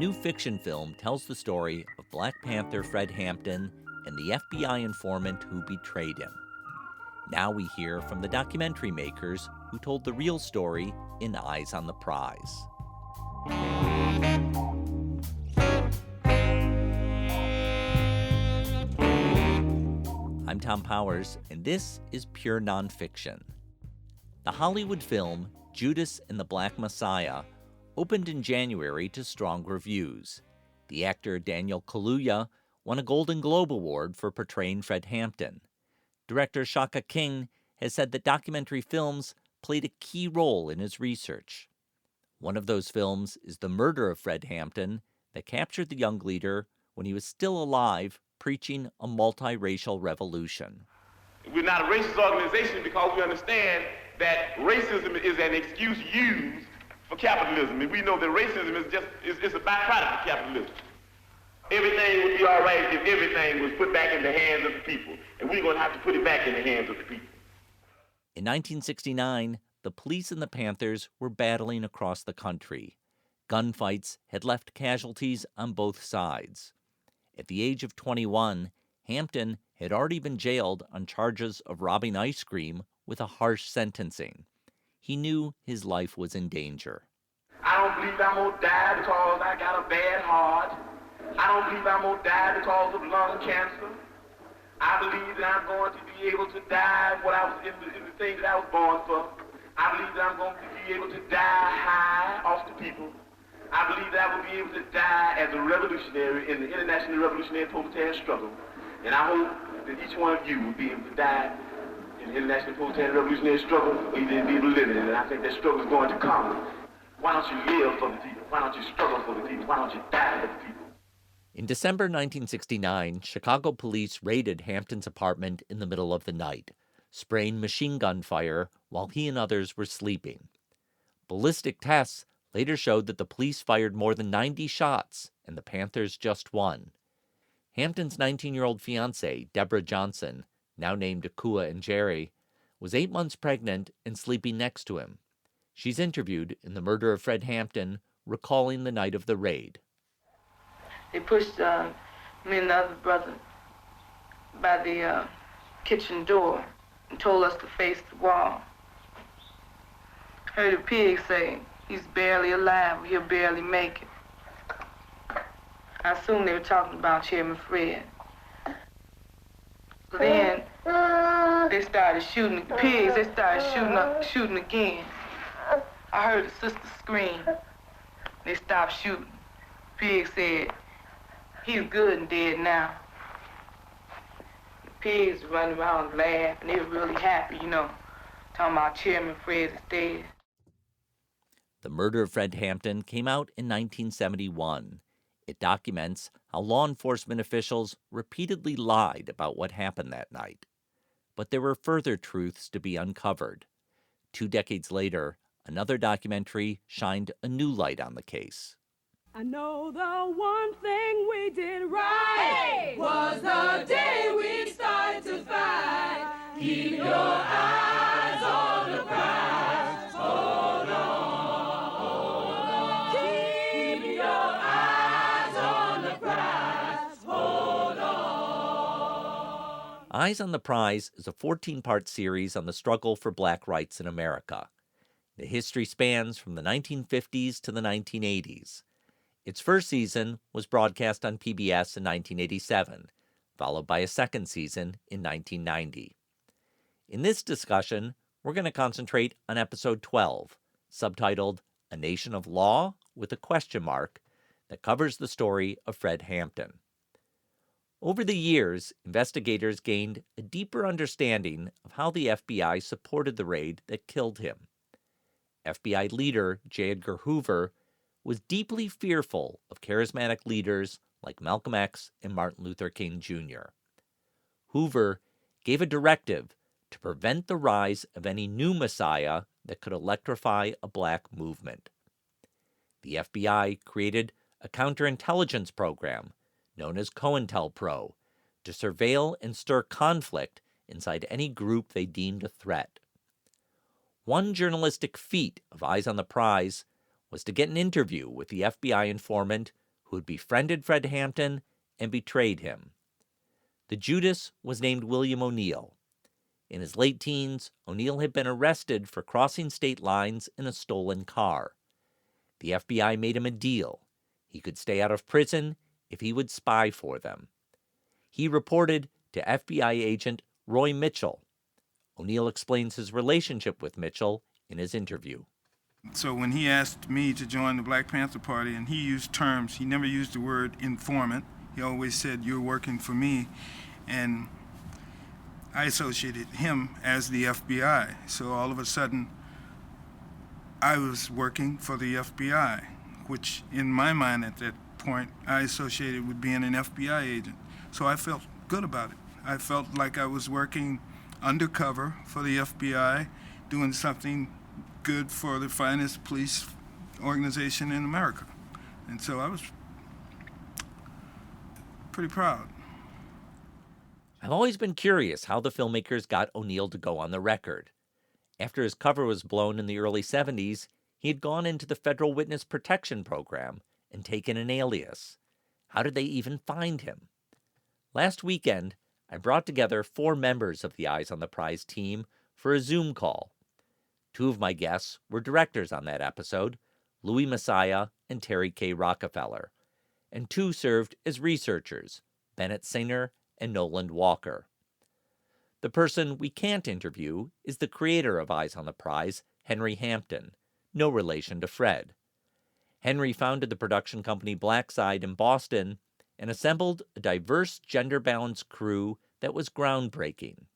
new fiction film tells the story of Black Panther Fred Hampton and the FBI informant who betrayed him. Now we hear from the documentary makers who told the real story in Eyes on the Prize. I'm Thom Powers, and this is Pure Nonfiction. The Hollywood film Judas and the Black Massiah opened in January to strong reviews. The actor Daniel Kaluuya won a Golden Globe Award for portraying Fred Hampton. Director Shaka King has said that documentary films played a key role in his research. One of those films is The Murder of Fred Hampton that captured the young leader when he was still alive, preaching a multiracial revolution. We're not a racist organization because we understand that racism is an excuse used for capitalism, and we know that racism is a byproduct of capitalism. Everything would be all right if everything was put back in the hands of the people, and we're going to have to put it back in the hands of the people. In 1969, the police and the Panthers were battling across the country. Gunfights had left casualties on both sides. At the age of 21, Hampton had already been jailed on charges of robbing ice cream with a harsh sentencing. He knew his life was in danger. I don't believe I'm going to die because I got a bad heart. I don't believe I'm going to die because of lung cancer. I believe that I'm going to be able to die in the thing that I was born for. I believe that I'm going to be able to die high off the people. I believe that I will be able to die as a revolutionary in the international revolutionary proletarian struggle. And I hope that each one of you will be able to die in the international proletarian revolutionary struggle, or you didn't be able to live in it. And I think that struggle is going to come. Why don't you live for the people? Why don't you struggle for the people? Why don't you die for the people? In December 1969, Chicago police raided Hampton's apartment in the middle of the night, spraying machine gun fire while he and others were sleeping. Ballistic tests later showed that the police fired more than 90 shots, and the Panthers just won. Hampton's 19-year-old fiancée, Deborah Johnson, now named Akua and Jerry, was 8 months pregnant and sleeping next to him. She's interviewed in The Murder of Fred Hampton, recalling the night of the raid. They pushed me and the other brother by the kitchen door and told us to face the wall. Heard a pig say, "He's barely alive, he'll barely make it." I assumed they were talking about Chairman Fred. Then they started shooting the pigs. They started shooting again. I heard the sister scream. They stopped shooting. Pig said, "He's good and dead now." The pigs running around laughing. They were really happy, talking about Chairman Fred is dead. The Murder of Fred Hampton came out in 1971. It documents how law enforcement officials repeatedly lied about what happened that night. But there were further truths to be uncovered. 2 decades later, another documentary shined a new light on the case. I know the one thing we did right was the day we started to fight. Keep your eyes on the prize. Hold on, hold on. Keep your eyes on the prize. Hold on. Eyes on the Prize is a 14-part series on the struggle for black rights in America. The history spans from the 1950s to the 1980s. Its first season was broadcast on PBS in 1987, followed by a second season in 1990. In this discussion, we're going to concentrate on episode 12, subtitled A Nation of Law with a question mark, that covers the story of Fred Hampton. Over the years, investigators gained a deeper understanding of how the FBI supported the raid that killed him. FBI leader J. Edgar Hoover was deeply fearful of charismatic leaders like Malcolm X and Martin Luther King Jr. Hoover gave a directive to prevent the rise of any new Massiah that could electrify a black movement. The FBI created a counterintelligence program known as COINTELPRO to surveil and stir conflict inside any group they deemed a threat. One journalistic feat of Eyes on the Prize was to get an interview with the FBI informant who had befriended Fred Hampton and betrayed him. The Judas was named William O'Neill. In his late teens, O'Neill had been arrested for crossing state lines in a stolen car. The FBI made him a deal. He could stay out of prison if he would spy for them. He reported to FBI agent Roy Mitchell. O'Neill explains his relationship with Mitchell in his interview. So when he asked me to join the Black Panther Party, and he used terms, he never used the word informant. He always said, "You're working for me." And I associated him as the FBI. So all of a sudden, I was working for the FBI, which in my mind at that point, I associated with being an FBI agent. So I felt good about it. I felt like I was working undercover for the FBI, doing something good for the finest police organization in America. And so I was pretty proud. I've always been curious how the filmmakers got O'Neill to go on the record. After his cover was blown in the early 70s, he had gone into the Federal Witness Protection Program and taken an alias. How did they even find him? Last weekend, I brought together 4 members of the Eyes on the Prize team for a Zoom call. 2 of my guests were directors on that episode, Louis Massiah and Terry K. Rockefeller, and 2 served as researchers, Bennett Singer and Noland Walker. The person we can't interview is the creator of Eyes on the Prize, Henry Hampton, no relation to Fred. Henry founded the production company Blackside in Boston and assembled a diverse, gender-balanced crew that was groundbreaking.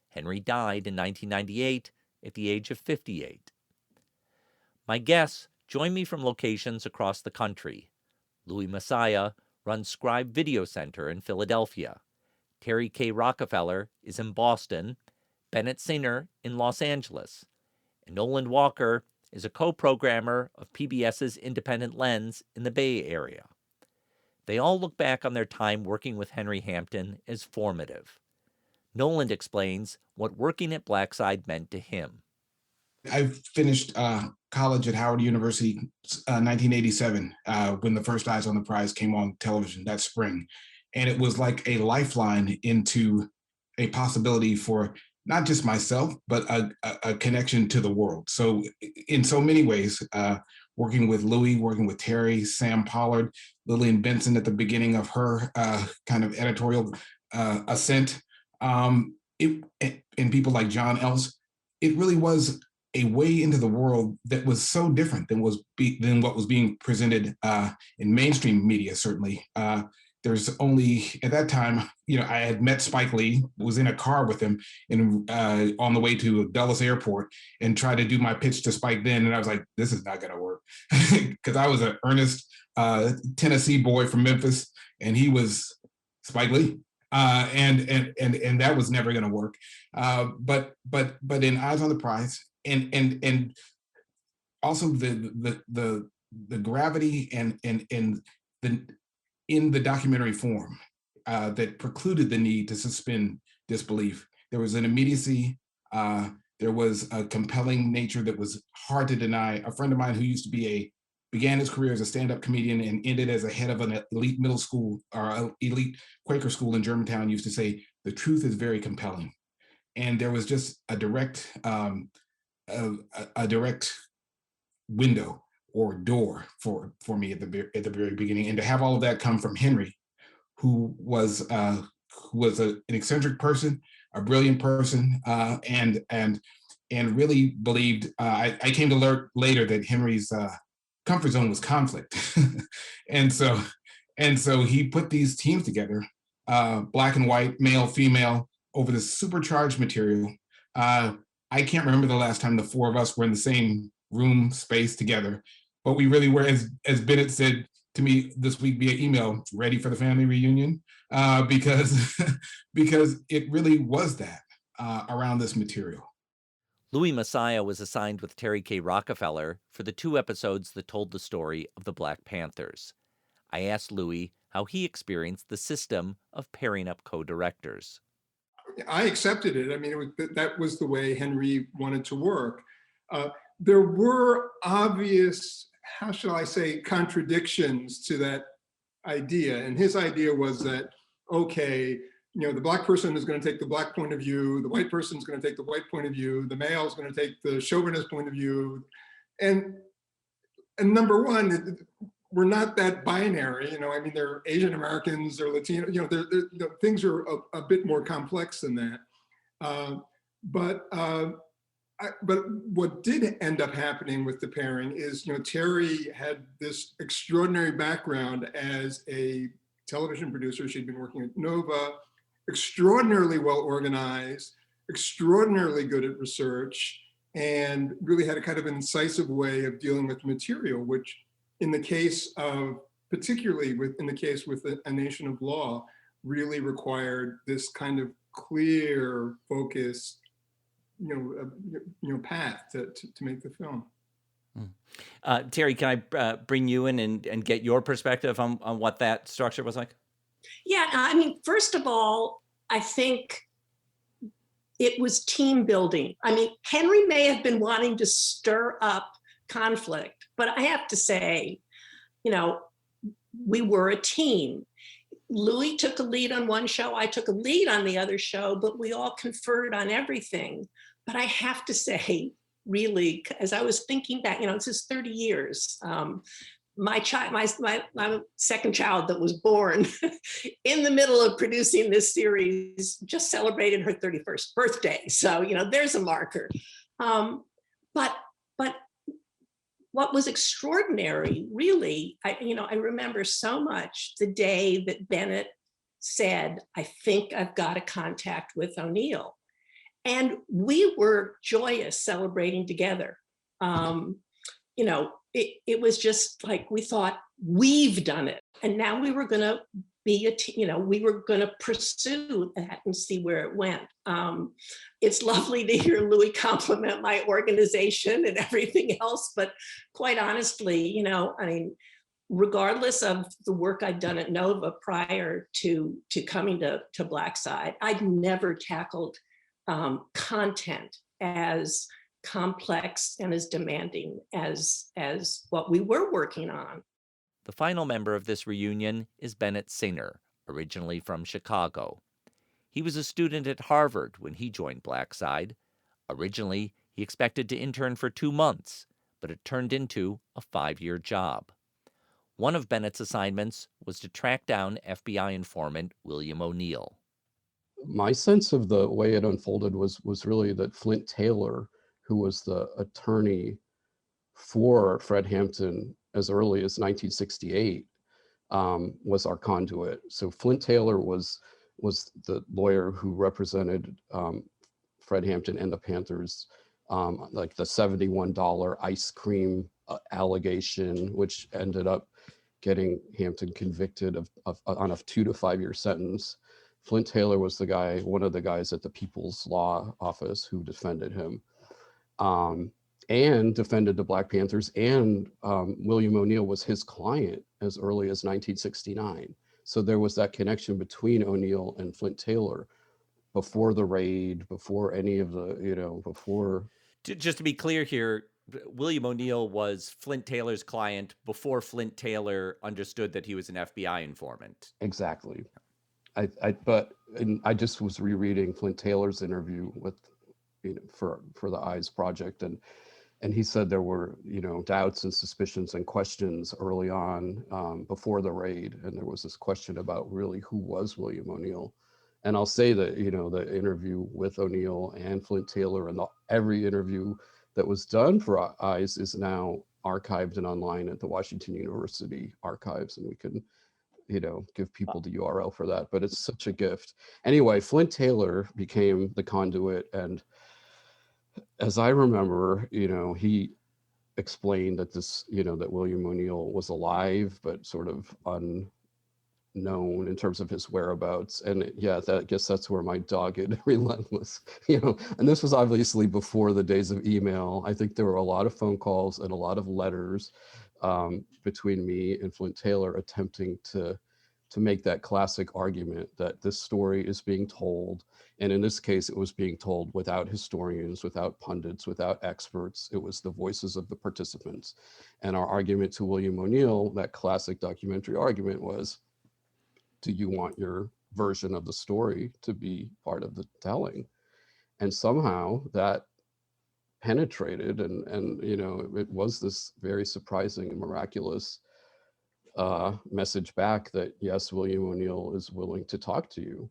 Henry died in 1998 at the age of 58. My guests join me from locations across the country. Louis Massiah runs Scribe Video Center in Philadelphia. Terry K. Rockefeller is in Boston, Bennett Singer in Los Angeles, and Noland Walker is a co-programmer of PBS's Independent Lens in the Bay Area. They all look back on their time working with Henry Hampton as formative. Noland explains what working at Blackside meant to him. I finished college at Howard University 1987 when the first Eyes on the Prize came on television that spring. And it was like a lifeline into a possibility for not just myself, but a connection to the world. So in so many ways, working with Louis, working with Terry, Sam Pollard, Lillian Benson at the beginning of her kind of editorial ascent, and people like John Ellis, it really was a way into the world that was so different than what was being presented in mainstream media, certainly. There's only, at that time, I had met Spike Lee, was in a car with him on the way to Dulles Airport and tried to do my pitch to Spike then. And I was like, this is not going to work. Because I was an earnest Tennessee boy from Memphis, and he was Spike Lee. And that was never going to work. But in Eyes on the Prize, and also the gravity and in the documentary form that precluded the need to suspend disbelief. There was an immediacy, there was a compelling nature that was hard to deny. A friend of mine who began his career as a stand-up comedian and ended as a head of an elite middle school or elite Quaker school in Germantown used to say, the truth is very compelling. And there was just a direct window or door for me at the very beginning, and to have all of that come from Henry, who was an eccentric person, a brilliant person, and really believed. I came to learn later that Henry's comfort zone was conflict, and so he put these teams together, black and white, male, female, over this supercharged material. I can't remember the last time the 4 of us were in the same room space together, but we really were, as Bennett said to me this week via email, ready for the family reunion, because it really was that around this material. Louis Massiah was assigned with Terry K. Rockefeller for the 2 episodes that told the story of the Black Panthers. I asked Louis how he experienced the system of pairing up co-directors. I accepted it. I mean, that was the way Henry wanted to work. There were obvious, how shall I say, contradictions to that idea. And his idea was that, okay, the black person is going to take the black point of view, the white person is going to take the white point of view, the male is going to take the chauvinist point of view. And number one, we're not that binary. They're Asian Americans, they're Latino, things are a bit more complex than that. But what did end up happening with the pairing is, Terry had this extraordinary background as a television producer. She'd been working at Nova, extraordinarily well organized, extraordinarily good at research, and really had a kind of incisive way of dealing with material, which in the case of, particularly in the case with A Nation of Law, really required this kind of clear, focused, path to make the film. Terry, can I bring you in and get your perspective on what that structure was like? Yeah, first of all, I think it was team building. Henry may have been wanting to stir up conflict, but I have to say, we were a team. Louis took a lead on one show, I took a lead on the other show, but we all conferred on everything. But I have to say, really, as I was thinking back, this is 30 years. My second child that was born in the middle of producing this series just celebrated her 31st birthday. So, there's a marker. But what was extraordinary, really, I remember so much the day that Bennett said, "I think I've got a contact with O'Neill." And we were joyous celebrating together. It was just like, we thought, we've done it. And now we were going to be we were going to pursue that and see where it went. It's lovely to hear Louis compliment my organization and everything else, but quite honestly, regardless of the work I'd done at Nova prior to coming to Blackside, I'd never tackled content as complex and as demanding as what we were working on. The final member of this reunion is Bennett Singer, originally from Chicago. He was a student at Harvard when he joined Blackside. Originally, he expected to intern for 2 months, but it turned into a 5-year job. One of Bennett's assignments was to track down FBI informant William O'Neill. My sense of the way it unfolded was really that Flint Taylor, who was the attorney for Fred Hampton as early as 1968, was our conduit. So Flint Taylor was the lawyer who represented Fred Hampton and the Panthers, like the $71 ice cream allegation, which ended up getting Hampton convicted on a 2 to 5 year sentence. Flint Taylor was one of the guys at the People's Law Office who defended him. And defended the Black Panthers, and William O'Neill was his client as early as 1969. So there was that connection between O'Neill and Flint Taylor before the raid, before any of the, before. Just to be clear here, William O'Neill was Flint Taylor's client before Flint Taylor understood that he was an FBI informant. Exactly. I just was rereading Flint Taylor's interview with, for the Eyes Project, and he said there were, doubts and suspicions and questions early on before the raid. And there was this question about really who was William O'Neill. And I'll say that, the interview with O'Neill and Flint Taylor and every interview that was done for Eyes is now archived and online at the Washington University archives. And we can, give people the URL for that, but it's such a gift. Anyway, Flint Taylor became the conduit, and as I remember, he explained that that William O'Neill was alive, but sort of unknown in terms of his whereabouts. And I guess that's where my dogged, relentless, and this was obviously before the days of email. I think there were a lot of phone calls and a lot of letters between me and Flint Taylor attempting to to make that classic argument that this story is being told. And in this case, it was being told without historians, without pundits, without experts. It was the voices of the participants. And our argument to William O'Neill, that classic documentary argument, was, do you want your version of the story to be part of the telling? And somehow that penetrated, and you know, it was this very surprising and miraculous message back that, yes, William O'Neill is willing to talk to you.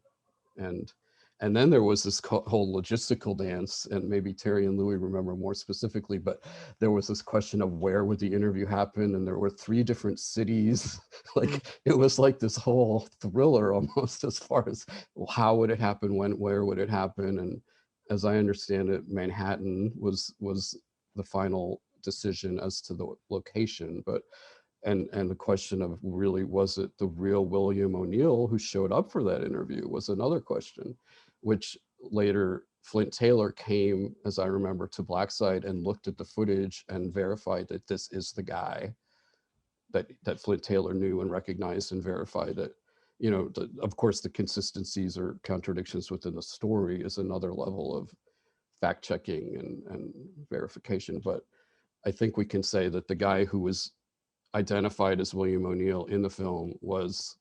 And then there was this whole logistical dance, and maybe Terry and Louis remember more specifically, but there was this question of where would the interview happen, and there were 3 different cities. Like, it was like this whole thriller almost, as far as how would it happen, where would it happen. And as I understand it, Manhattan was the final decision as to the location. But and the question of, really, was it the real William O'Neill who showed up for that interview, was another question, which later Flint Taylor came, as I remember, to Blackside and looked at the footage and verified that this is the guy that Flint Taylor knew and recognized and verified that, you know, of course, the consistencies or contradictions within the story is another level of fact checking and verification. But I think we can say that the guy who was identified as William O'Neill in the film was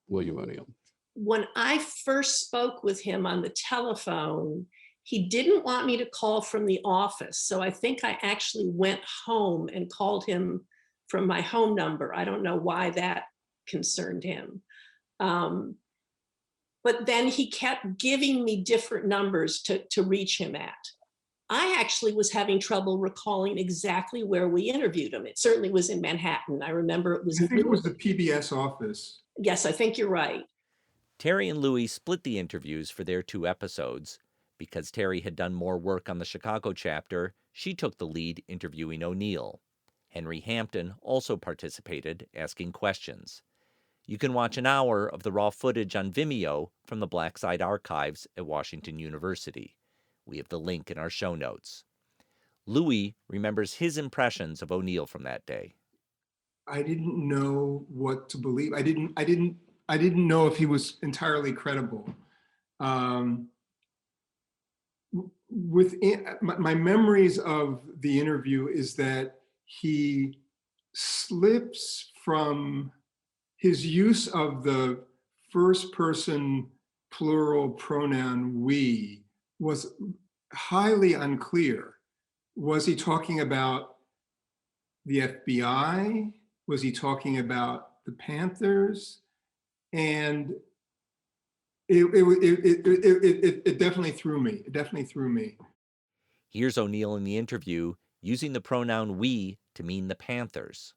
William O'Neill. When I first spoke with him on the telephone, he didn't want me to call from the office. So I think I actually went home and called him from my home number. I don't know why that concerned him. But then he kept giving me different numbers to reach him at. I actually was having trouble recalling exactly where we interviewed him. It certainly was in Manhattan. I remember it was. I think it was the PBS office. Yes, I think you're right. Terry and Louis split the interviews for their 2 episodes. Because Terry had done more work on the Chicago chapter, she took the lead interviewing O'Neill. Henry Hampton also participated, asking questions. You can watch an hour of the raw footage on Vimeo from the Blackside Archives at Washington University. We have the link in our show notes. Louis remembers his impressions of O'Neill from that day. I didn't know what to believe. I didn't know if he was entirely credible. Within my memories of the interview is that he slips from his use of the first person plural pronoun we was highly unclear. Was he talking about the FBI? Was he talking about the Panthers? And it definitely threw me. It definitely threw me. Here's O'Neill in the interview using the pronoun we to mean the Panthers.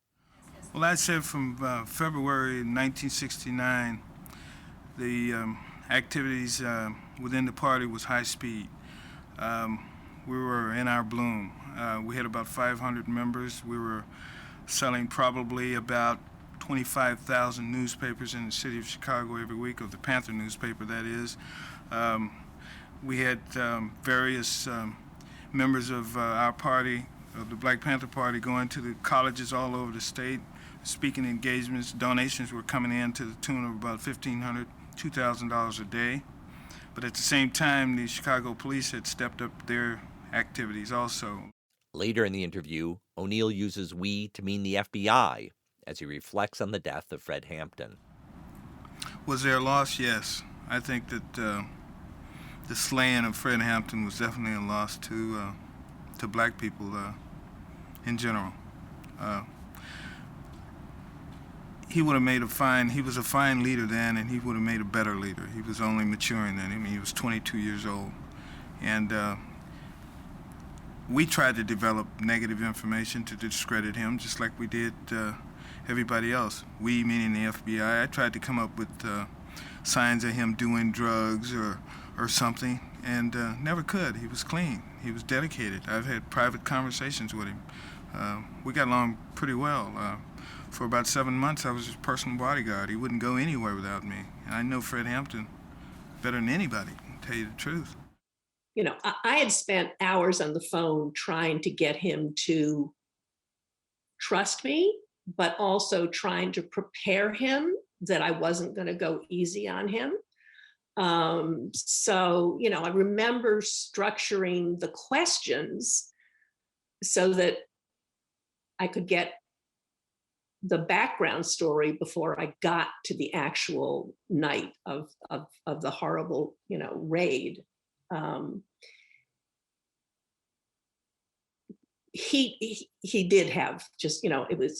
Well, I said from February 1969, the activities within the party was high speed. We were in our bloom. We had about 500 members. We were selling probably about 25,000 newspapers in the city of Chicago every week, of the Panther newspaper, that is. We had various members of our party, of the Black Panther Party, going to the colleges all over the state, speaking engagements. Donations were coming in to the tune of about $1,500, $2,000 a day. But at the same time, the Chicago police had stepped up their activities also. Later in the interview, O'Neill uses we to mean the FBI as he reflects on the death of Fred Hampton. Was there a loss? Yes. I think that the slaying of Fred Hampton was definitely a loss to black people in general. He would have made he was a fine leader then, and he would have made a better leader. He was only maturing then. I mean, he was 22 years old. And we tried to develop negative information to discredit him, just like we did everybody else. We, meaning the FBI. I tried to come up with signs of him doing drugs or something, and never could. He was clean. He was dedicated. I've had private conversations with him. We got along pretty well. For about 7 months, I was his personal bodyguard. He wouldn't go anywhere without me. And I know Fred Hampton better than anybody, to tell you the truth. You know, I had spent hours on the phone trying to get him to trust me, but also trying to prepare him that I wasn't going to go easy on him. So, I remember structuring the questions so that I could get the background story before I got to the actual night of the horrible, raid. He did have just,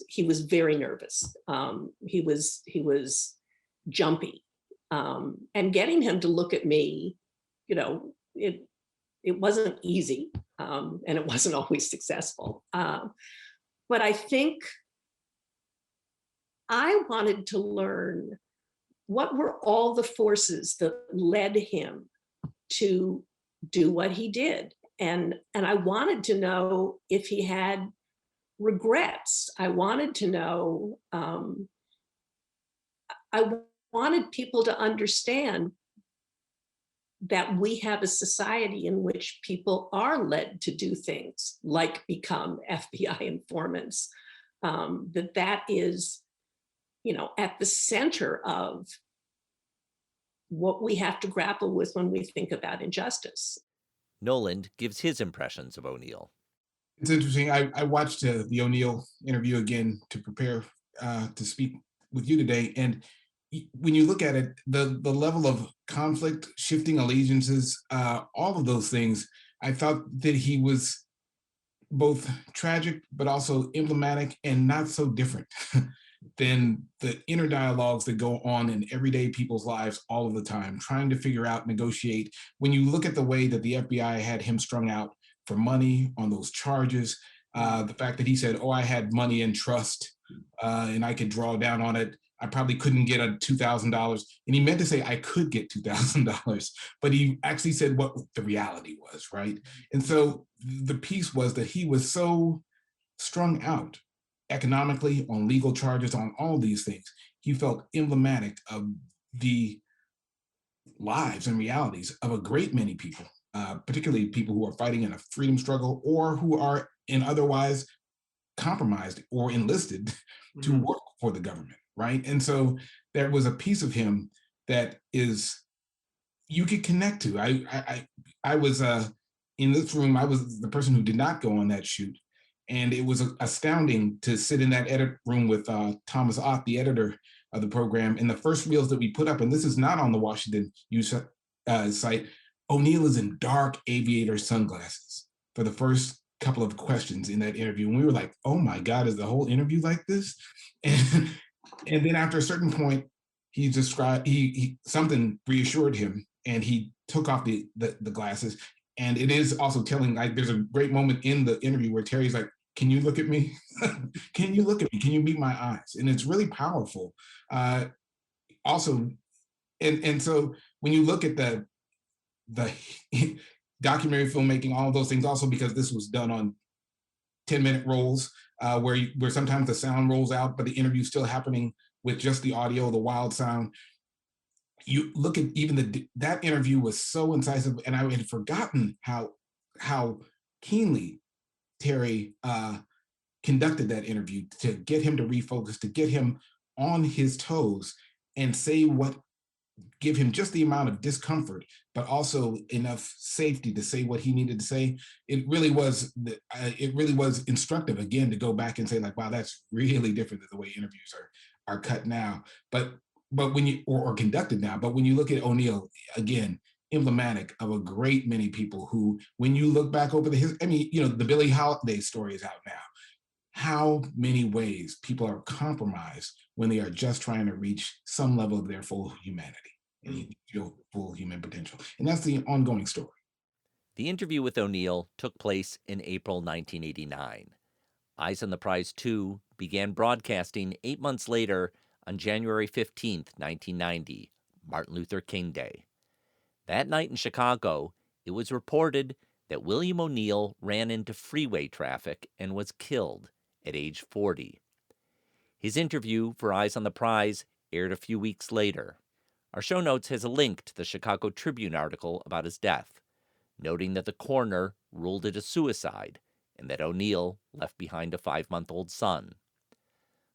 he was very nervous. He was jumpy. And getting him to look at me, it wasn't easy, and it wasn't always successful. But I think I wanted to learn what were all the forces that led him to do what he did. And I wanted to know if he had regrets. I wanted to know, I wanted people to understand that we have a society in which people are led to do things like become FBI informants, that is, at the center of what we have to grapple with when we think about injustice. Noland gives his impressions of O'Neill. It's interesting. I watched the O'Neill interview again to prepare to speak with you today. And when you look at it, the level of conflict, shifting allegiances, all of those things, I thought that he was both tragic, but also emblematic and not so different than the inner dialogues that go on in everyday people's lives all of the time, trying to figure out, negotiate. When you look at the way that the FBI had him strung out for money on those charges, the fact that he said, oh, I had money in trust and I could draw down on it. I probably couldn't get a $2,000. And he meant to say I could get $2,000, but he actually said what the reality was, right? And so the piece was that he was so strung out economically, on legal charges, on all these things. He felt emblematic of the lives and realities of a great many people, particularly people who are fighting in a freedom struggle or who are in otherwise compromised or enlisted to work for the government, right? And so there was a piece of him that is, you could connect to. I was in this room, I was the person who did not go on that shoot. And it was astounding to sit in that edit room with Thomas Ott, the editor of the program. And the first reels that we put up, and this is not on the Washington News site, O'Neill is in dark aviator sunglasses for the first couple of questions in that interview. And we were like, oh my God, is the whole interview like this? And then after a certain point, he described, something reassured him and he took off the glasses. And it is also telling, like, there's a great moment in the interview where Terry's like, can you look at me? Can you look at me? Can you meet my eyes? And it's really powerful. Also, and so when you look at the documentary filmmaking, all of those things, also because this was done on 10-minute rolls, where sometimes the sound rolls out, but the interview's still happening with just the audio, the wild sound. You look at even that interview was so incisive, and I had forgotten how keenly Terry conducted that interview to get him to refocus, to get him on his toes and say give him just the amount of discomfort, but also enough safety to say what he needed to say. It really was instructive, again, to go back and say, like, wow, that's really different than the way interviews are cut now. But when you, or conducted now, but when you look at O'Neill, again, emblematic of a great many people who, when you look back over the history, I mean, the Billie Holiday story is out now. How many ways people are compromised when they are just trying to reach some level of their full humanity and full human potential. And that's the ongoing story. The interview with O'Neill took place in April 1989. Eyes on the Prize 2 began broadcasting 8 months later on January 15th, 1990, Martin Luther King Day. That night in Chicago, it was reported that William O'Neill ran into freeway traffic and was killed at age 40. His interview for Eyes on the Prize aired a few weeks later. Our show notes has a link to the Chicago Tribune article about his death, noting that the coroner ruled it a suicide and that O'Neill left behind a 5-month-old son.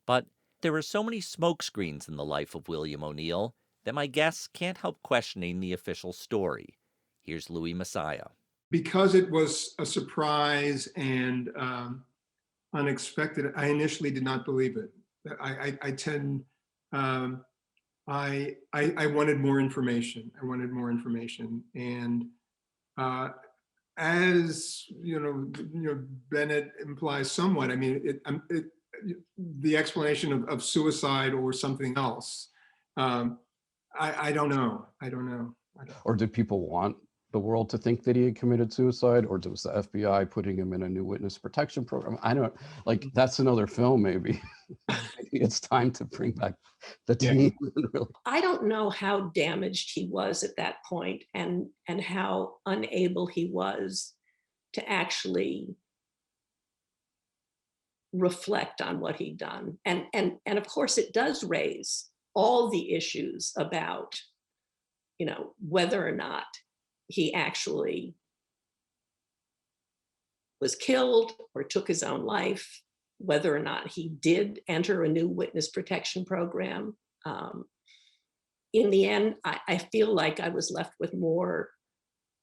But There are so many smokescreens in the life of William O'Neill that my guests can't help questioning the official story. Here's Louis Massiah. Because it was a surprise and unexpected, I initially did not believe it. I wanted more information. And as Bennett implies somewhat, I mean, the explanation of suicide or something else, I don't know. Or did people want the world to think that he had committed suicide, or was the FBI putting him in a new witness protection program? I don't, like, that's another film maybe. Maybe it's time to bring back the team. I don't know how damaged he was at that point, and how unable he was to actually reflect on what he'd done. And of course it does raise all the issues about, whether or not he actually was killed or took his own life, whether or not he did enter a new witness protection program. In the end, I feel like I was left with more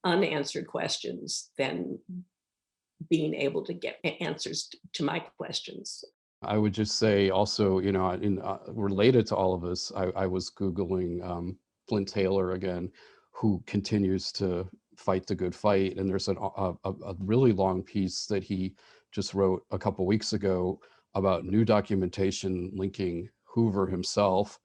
unanswered questions than being able to get answers to my questions. I would just say also, related to all of this, I was Googling Flint Taylor again, who continues to fight the good fight. And there's a really long piece that he just wrote a couple weeks ago about new documentation linking Hoover himself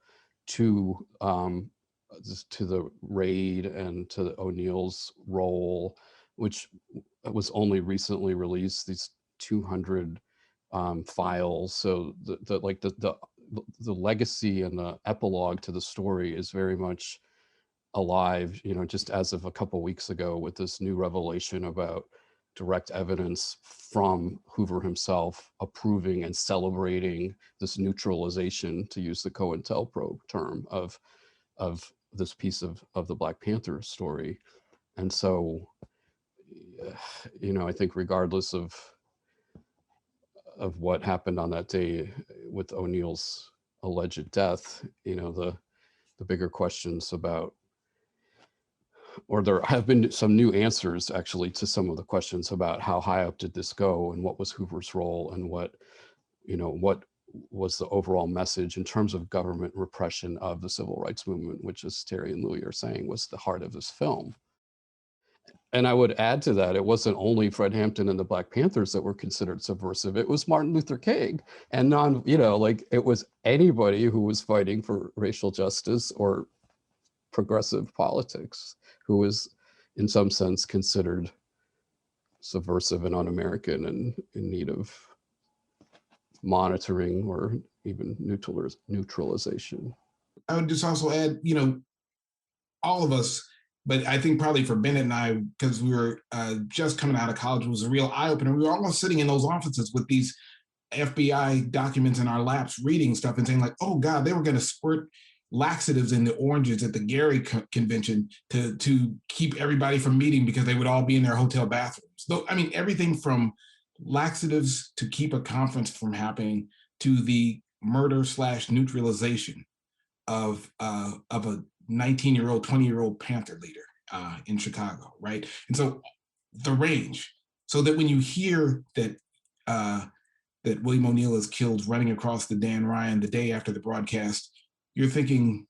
to the raid and to O'Neill's role, which was only recently released, these 200 files. So the legacy and the epilogue to the story is very much alive, just as of a couple weeks ago, with this new revelation about direct evidence from Hoover himself approving and celebrating this neutralization, to use the COINTELPRO term, of this piece of the Black Panther story. And so, I think regardless of what happened on that day with O'Neill's alleged death, the bigger questions about, or there have been some new answers actually to some of the questions about how high up did this go, and what was Hoover's role, and what was the overall message in terms of government repression of the civil rights movement, which, as Terry and Louis are saying, was the heart of this film. And I would add to that, it wasn't only Fred Hampton and the Black Panthers that were considered subversive. It was Martin Luther King, and it was anybody who was fighting for racial justice or progressive politics who was in some sense considered subversive and un-American and in need of monitoring or even neutralization. I would just also add, all of us, but I think probably for Bennett and I, because we were just coming out of college, it was a real eye-opener. We were almost sitting in those offices with these FBI documents in our laps, reading stuff and saying like, oh God, they were going to squirt laxatives in the oranges at the Gary convention to keep everybody from meeting because they would all be in their hotel bathrooms. So, I mean, everything from laxatives to keep a conference from happening to the murder/neutralization of a 19-year-old, 20-year-old Panther leader in Chicago, right? And so the range, so that when you hear that that William O'Neill is killed running across the Dan Ryan the day after the broadcast, you're thinking,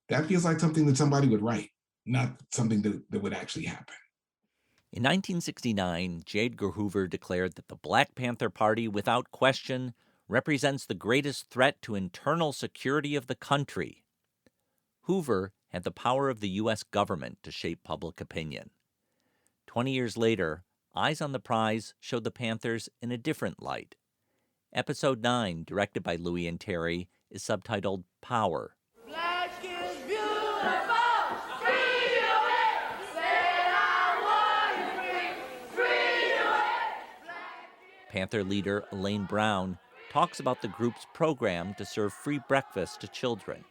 that feels like something that somebody would write, not something that would actually happen. In 1969, J. Edgar Hoover declared that the Black Panther Party, without question, represents the greatest threat to internal security of the country. Hoover had the power of the U.S. government to shape public opinion. 20 years later, Eyes on the Prize showed the Panthers in a different light. Episode 9, directed by Louis and Terry, is subtitled Power. Black is beautiful, free your way, say I want you free your way. Panther leader Elaine Brown talks about the group's program to serve free breakfast to children.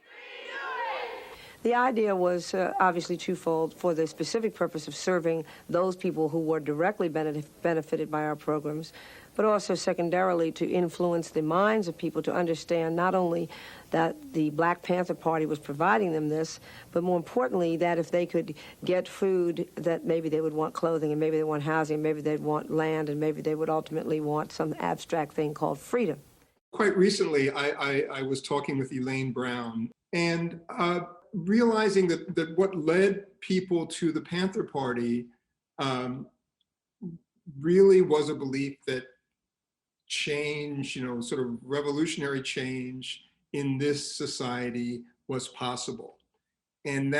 The idea was obviously twofold, for the specific purpose of serving those people who were directly benefited by our programs, but also secondarily to influence the minds of people to understand not only that the Black Panther Party was providing them this, but more importantly, that if they could get food, that maybe they would want clothing, and maybe they want housing, and maybe they'd want land, and maybe they would ultimately want some abstract thing called freedom. Quite recently, I was talking with Elaine Brown, and realizing that what led people to the Panther Party really was a belief that change, sort of revolutionary change in this society was possible. And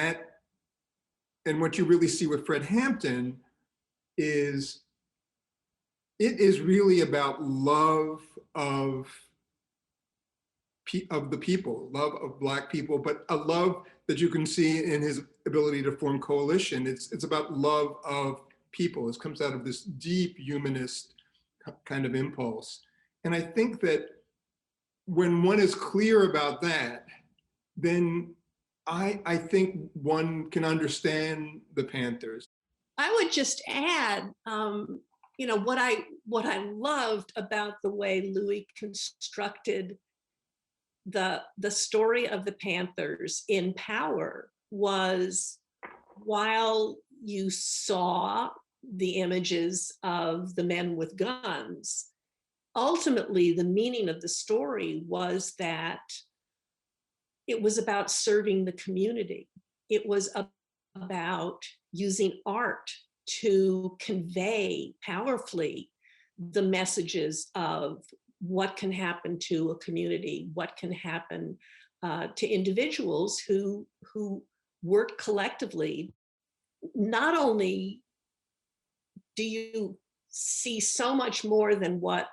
what you really see with Fred Hampton is, it is really about love of the people, love of Black people, but a love that you can see in his ability to form coalition. It's about love of people. It comes out of this deep humanist kind of impulse. And I think that when one is clear about that, then I think one can understand the Panthers. I would just add, what I loved about the way Louis constructed the story of the Panthers in Power was, while you saw the images of the men with guns, ultimately the meaning of the story was that it was about serving the community. It was about using art to convey powerfully the messages of what can happen to a community, what can happen to individuals who work collectively. Not only do you see so much more than what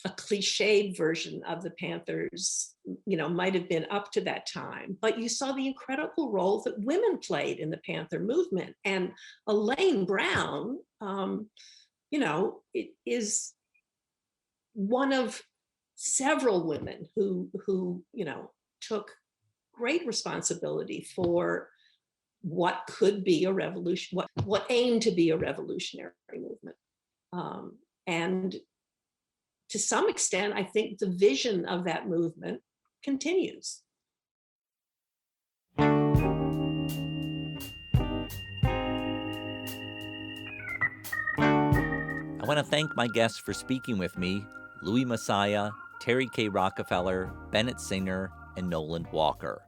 a cliched version of the Panthers, might have been up to that time, but you saw the incredible role that women played in the Panther movement. And Elaine Brown, it is one of several women who took great responsibility for what could be a revolution, what aimed to be a revolutionary movement. And to some extent, I think the vision of that movement continues. I want to thank my guests for speaking with me, Louis Massiah, Terry K. Rockefeller, Bennett Singer, and Noland Walker.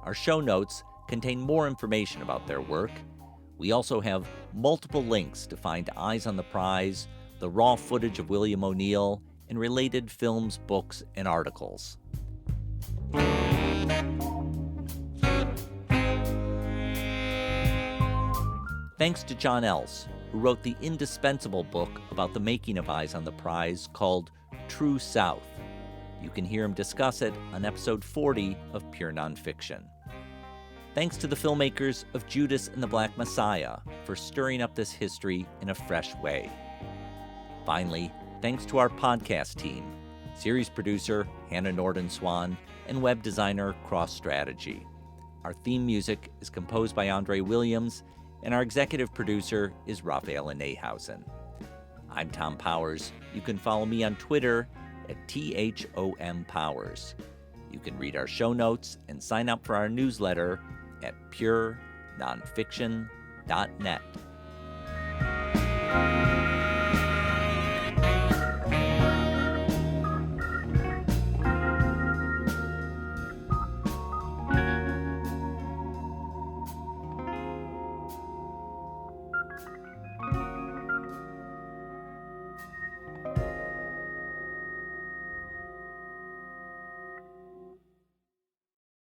Our show notes contain more information about their work. We also have multiple links to find Eyes on the Prize, the raw footage of William O'Neill, and related films, books, and articles. Thanks to John Else, who wrote the indispensable book about the making of Eyes on the Prize called True South. You can hear him discuss it on episode 40 of Pure Nonfiction. Thanks to the filmmakers of Judas and the Black Massiah for stirring up this history in a fresh way. Finally, thanks to our podcast team, series producer Hannah Norden-Swan and web designer Cross Strategy. Our theme music is composed by Andre Williams, and our executive producer is Raphael Nehausen. I'm Thom Powers. You can follow me on Twitter at THOMPowers. You can read our show notes and sign up for our newsletter at purenonfiction.net.